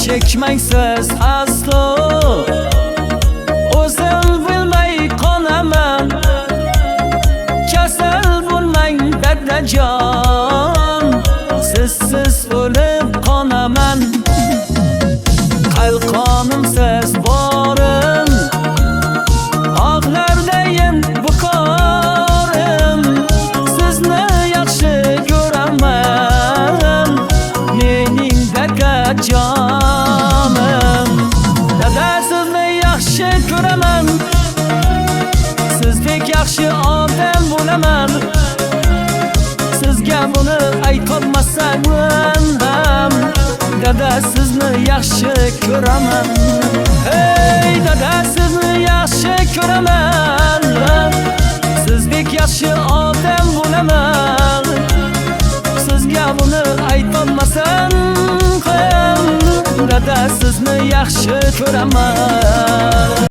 chekmaysiz aslo. O'zim bilmay qonaman, kasal bo'lmang dadajon, sizsiz o'lib qonaman. Qalqonimsiz borim, og'lardayin bukorim, sizni yaxshi ko'raman, mening dadajonim. Dada sizni yaxshi ko'raman, sizdek yaxshi odam bo'laman. Sizga buni aytolmasam ham, dada sizni yaxshi ko'raman. Hey dada sizni yaxshi ko'raman, sizdek yaxshi odam bo'laman. Sizga buni aytolmasam ham, dada sizni yaxshi ko'raman.